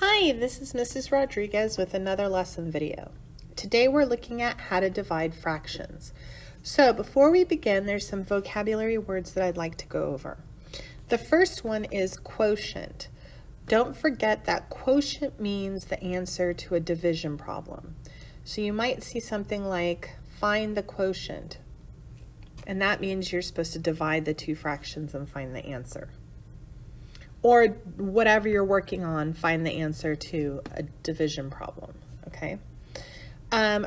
Hi, this is Mrs. Rodriguez with another lesson video. Today we're looking at how to divide fractions. So before we begin, there's some vocabulary words that I'd like to go over. The first one is quotient. Don't forget that quotient means the answer to a division problem. So you might see something like find the quotient, and that means you're supposed to divide the two fractions and find the answer. Or whatever you're working on, find the answer to a division problem, okay?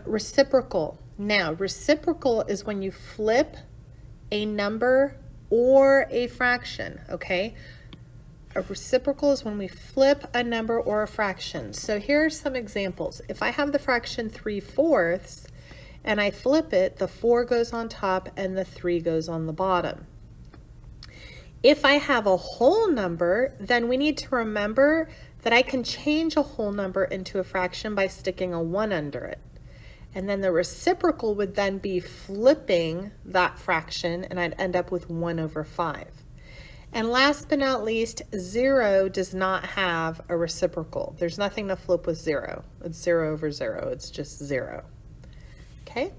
Reciprocal. Now, reciprocal is when you flip a number or a fraction, okay? A reciprocal is when we flip a number or a fraction. So here are some examples. If I have the fraction 3/4 and I flip it, the 4 goes on top and the 3 goes on the bottom. If I have a whole number, then we need to remember that I can change a whole number into a fraction by sticking a 1 under it. And then the reciprocal would then be flipping that fraction, and I'd end up with 1/5. And last but not least, 0 does not have a reciprocal. There's nothing to flip with 0. It's 0/0. It's just 0. Okay?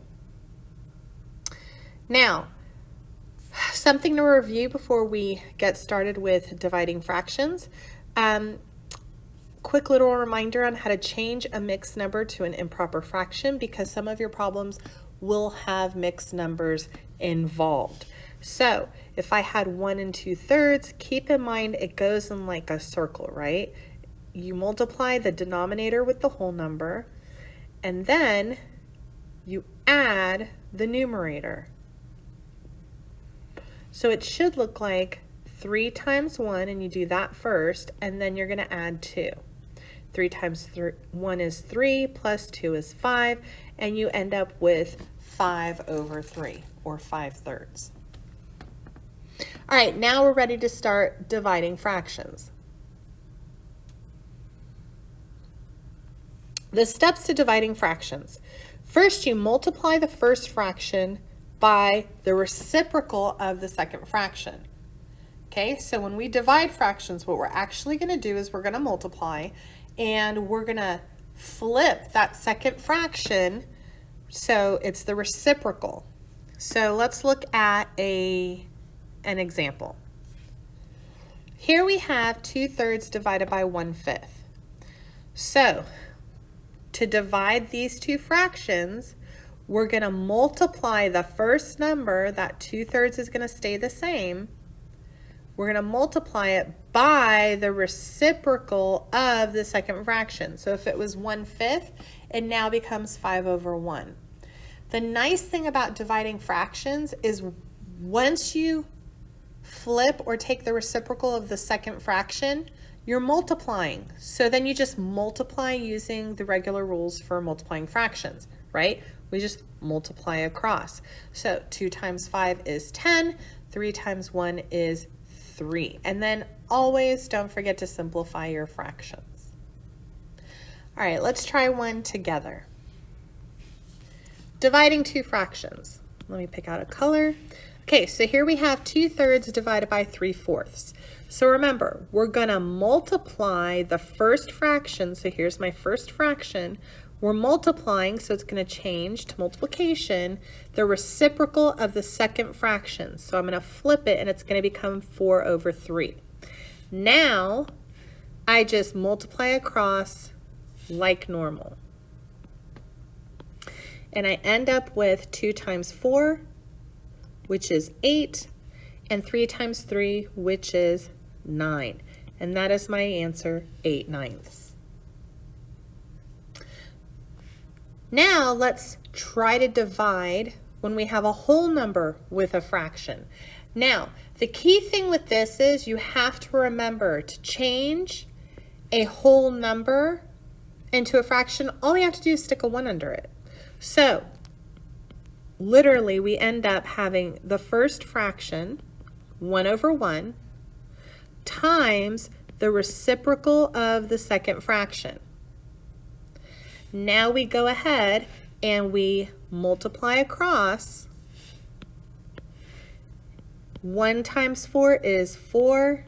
Now, something to review before we get started with dividing fractions. Quick little reminder on how to change a mixed number to an improper fraction, because some of your problems will have mixed numbers involved. So if I had 1 2/3, keep in mind it goes in like a circle, right? You multiply the denominator with the whole number, and then you add the numerator. So it should look like 3 times 1, and you do that first, and then you're going to add 2. 3 times 1 is 3, plus 2 is 5, and you end up with 5/3, or 5/3. All right, now we're ready to start dividing fractions. The steps to dividing fractions. First, you multiply the first fraction by the reciprocal of the second fraction. Okay, so when we divide fractions, what we're actually going to do is we're going to multiply, and we're going to flip that second fraction so it's the reciprocal. So let's look at an example. Here we have 2/3 divided by 1/5. So to divide these two fractions, we're going to multiply the first number. That 2/3 is going to stay the same. We're going to multiply it by the reciprocal of the second fraction. So if it was 1/5, it now becomes 5/1. The nice thing about dividing fractions is once you flip or take the reciprocal of the second fraction, you're multiplying. So then you just multiply using the regular rules for multiplying fractions, right? We just multiply across. So 2 times 5 is 10, 3 times 1 is 3. And then always don't forget to simplify your fractions. All right, let's try one together. Dividing two fractions. Let me pick out a color. Okay, so here we have 2/3 divided by 3/4. So remember, we're going to multiply the first fraction. So here's my first fraction. We're multiplying, so it's going to change to multiplication, the reciprocal of the second fraction. So I'm going to flip it, and it's going to become 4/3. Now, I just multiply across like normal. And I end up with 2 times 4, which is 8, and 3 times 3, which is 9. And that is my answer, 8/9. Now let's try to divide when we have a whole number with a fraction. Now, the key thing with this is you have to remember to change a whole number into a fraction. All we have to do is stick a 1 under it. So literally we end up having the first fraction, 1/1, times the reciprocal of the second fraction. Now we go ahead and we multiply across. 1 times 4 is 4.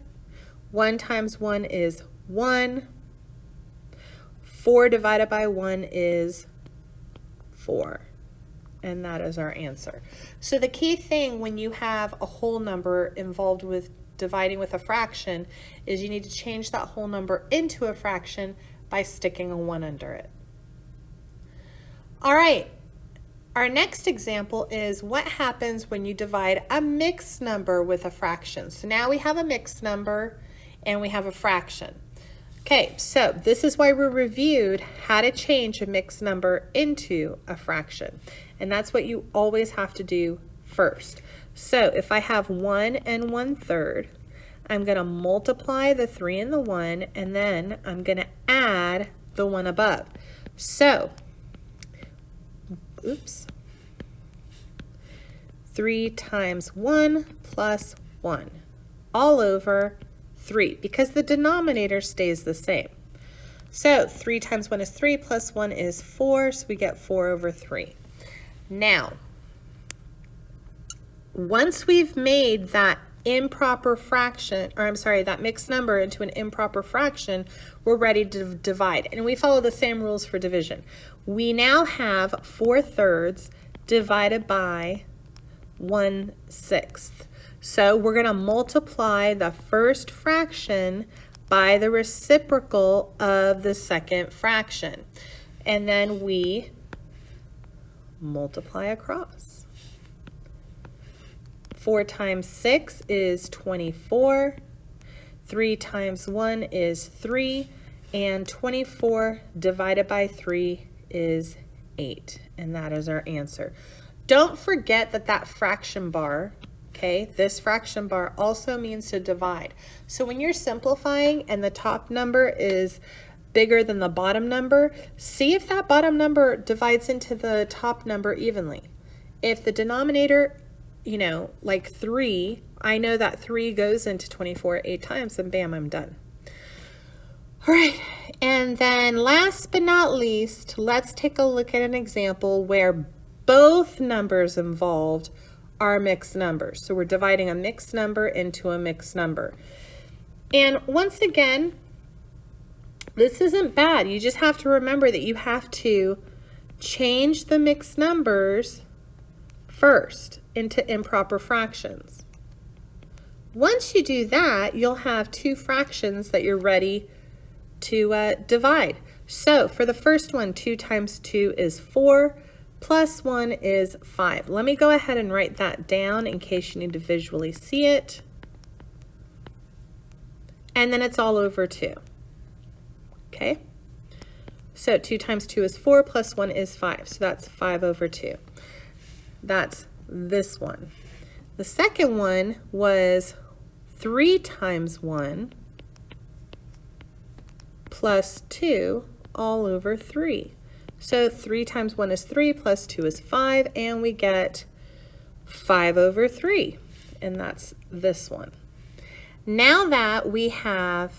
1 times 1 is 1. 4 divided by 1 is 4. And that is our answer. So the key thing when you have a whole number involved with dividing with a fraction is you need to change that whole number into a fraction by sticking a 1 under it. All right, our next example is what happens when you divide a mixed number with a fraction. So now we have a mixed number and we have a fraction. Okay, so this is why we reviewed how to change a mixed number into a fraction. And that's what you always have to do first. So if I have 1 and 1/3, I'm going to multiply the 3 and the 1, and then I'm going to add the 1 above. So, 3 times 1 plus 1, all over 3, because the denominator stays the same. So 3 times 1 is 3, plus 1 is 4, so we get 4 over 3. Now, once we've made that improper fraction, or I'm sorry, that mixed number into an improper fraction, we're ready to divide. And we follow the same rules for division. We now have 4/3 divided by 1/6. So we're going to multiply the first fraction by the reciprocal of the second fraction. And then we multiply across. 4 times 6 is 24. 3 times 1 is 3. And 24 divided by 3 is 8. And that is our answer. Don't forget that that fraction bar, okay, this fraction bar also means to divide. So when you're simplifying and the top number is bigger than the bottom number, see if that bottom number divides into the top number evenly. If the denominator, you know, like 3, I know that 3 goes into 24 8 times, and bam, I'm done. All right, and then last but not least, let's take a look at an example where both numbers involved are mixed numbers. So we're dividing a mixed number into a mixed number. And once again, this isn't bad. You just have to remember that you have to change the mixed numbers first into improper fractions. Once you do that, you'll have two fractions that you're ready to divide. So for the first one, 2 times 2 is 4, plus 1 is 5. Let me go ahead and write that down in case you need to visually see it. And then it's all over 2. Okay? So 2 times 2 is 4, plus 1 is 5. So that's 5 over 2. That's this one. The second one was 3 times 1 plus 2 all over 3. So 3 times 1 is 3, plus 2 is 5, and we get 5 over 3, and that's this one. Now that we have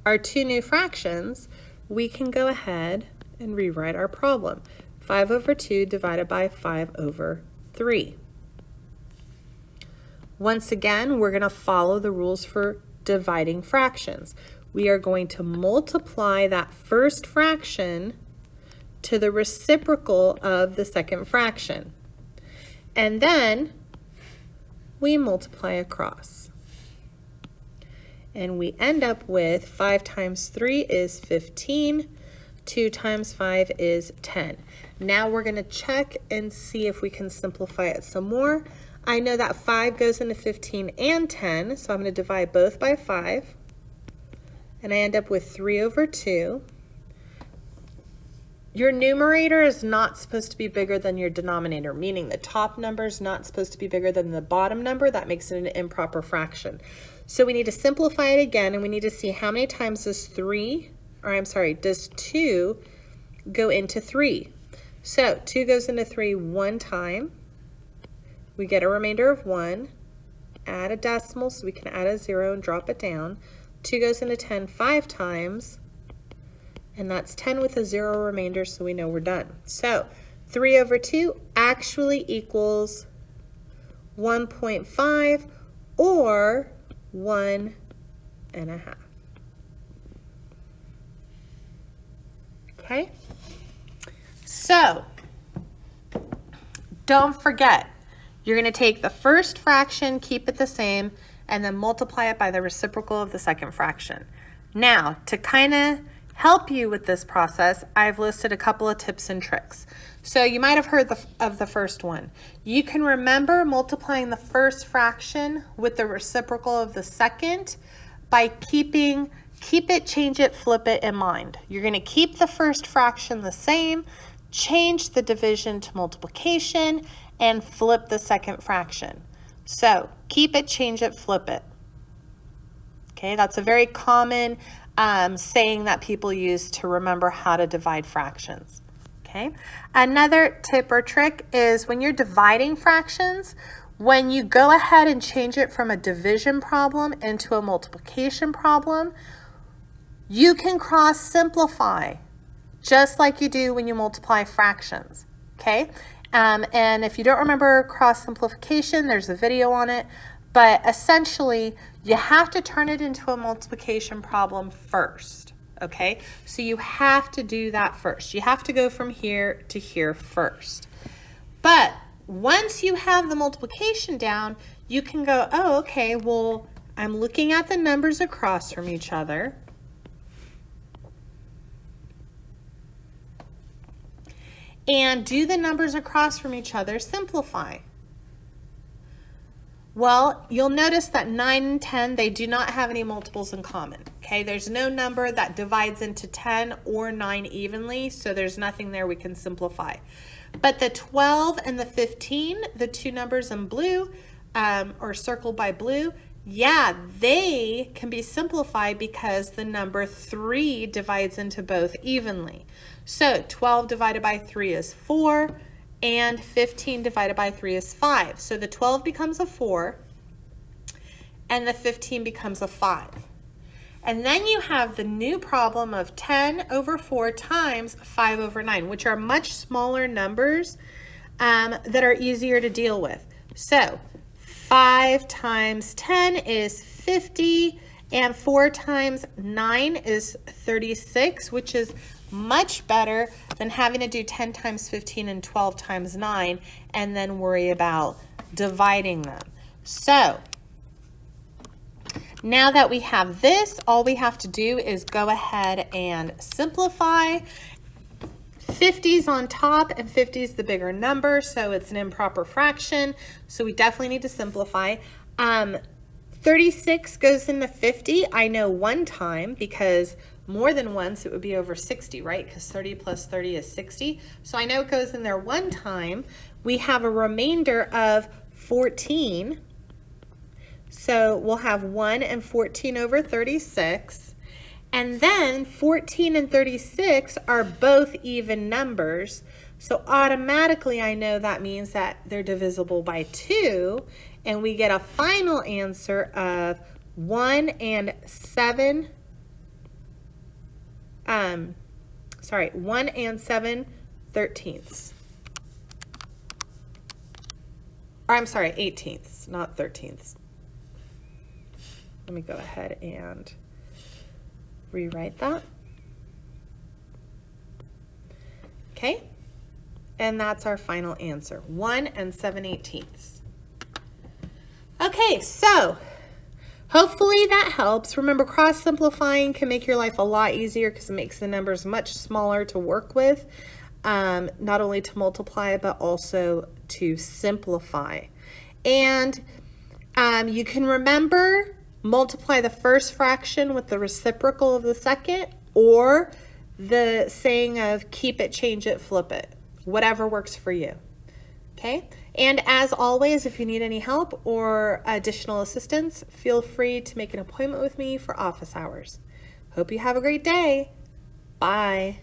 our two new fractions, we can go ahead and rewrite our problem. 5 over 2 divided by 5 over 3. Once again, we're going to follow the rules for dividing fractions. We are going to multiply that first fraction to the reciprocal of the second fraction. And then we multiply across. And we end up with 5 times 3 is 15. 2 times 5 is 10. Now we're going to check and see if we can simplify it some more. I know that 5 goes into 15 and 10, so I'm going to divide both by 5. And I end up with 3 over 2. Your numerator is not supposed to be bigger than your denominator, meaning the top number is not supposed to be bigger than the bottom number. That makes it an improper fraction. So we need to simplify it again, and we need to see how many times does 2 go into 3. So 2 goes into 3 one time. We get a remainder of 1. Add a decimal so we can add a 0 and drop it down. 2 goes into 10 5 times. And that's 10 with a 0 remainder, so we know we're done. So 3 over 2 actually equals 1.5 or 1.5. Okay? So, don't forget, you're going to take the first fraction, keep it the same, and then multiply it by the reciprocal of the second fraction. Now, to kind of help you with this process, I've listed a couple of tips and tricks. So you might have heard of the first one. You can remember multiplying the first fraction with the reciprocal of the second by keep it, change it, flip it in mind. You're going to keep the first fraction the same, change the division to multiplication, and flip the second fraction. So keep it, change it, flip it. Okay, that's a very common saying that people use to remember how to divide fractions. Okay, another tip or trick is when you're dividing fractions, when you go ahead and change it from a division problem into a multiplication problem, you can cross simplify just like you do when you multiply fractions. Okay, and if you don't remember cross simplification, there's a video on it. But essentially, you have to turn it into a multiplication problem first, okay? So you have to do that first. You have to go from here to here first. But once you have the multiplication down, you can go, oh, okay, well, I'm looking at the numbers across from each other. And do the numbers across from each other simplify? Well, you'll notice that 9 and 10, they do not have any multiples in common, okay? There's no number that divides into 10 or 9 evenly, so there's nothing there we can simplify. But the 12 and the 15, the two numbers in blue, or circled by blue, yeah, they can be simplified because the number 3 divides into both evenly. So 12 divided by 3 is 4. And 15 divided by 3 is 5. So the 12 becomes a 4, and the 15 becomes a 5. And then you have the new problem of 10 over 4 times 5 over 9, which are much smaller numbers that are easier to deal with. So 5 times 10 is 50, and 4 times 9 is 36, which is much better than having to do 10 times 15 and 12 times 9 and then worry about dividing them. So now that we have this, all we have to do is go ahead and simplify. 50's on top and 50's the bigger number, so it's an improper fraction, so we definitely need to simplify. 36 goes into 50, I know one time, because more than once it would be over 60, right? Because 30 plus 30 is 60. So I know it goes in there one time. We have a remainder of 14. So we'll have 1 and 14 over 36. And then 14 and 36 are both even numbers. So automatically I know that means that they're divisible by 2. And we get a final answer of 1 and 7 1 and 7/13. Or I'm sorry, 18ths, not 13ths. Let me go ahead and rewrite that. Okay, and that's our final answer, 1 and 7/18. Okay, so hopefully that helps. Remember, cross simplifying can make your life a lot easier because it makes the numbers much smaller to work with, not only to multiply, but also to simplify. And you can remember, multiply the first fraction with the reciprocal of the second, or the saying of keep it, change it, flip it, whatever works for you. Okay, and as always, if you need any help or additional assistance, feel free to make an appointment with me for office hours. Hope you have a great day. Bye.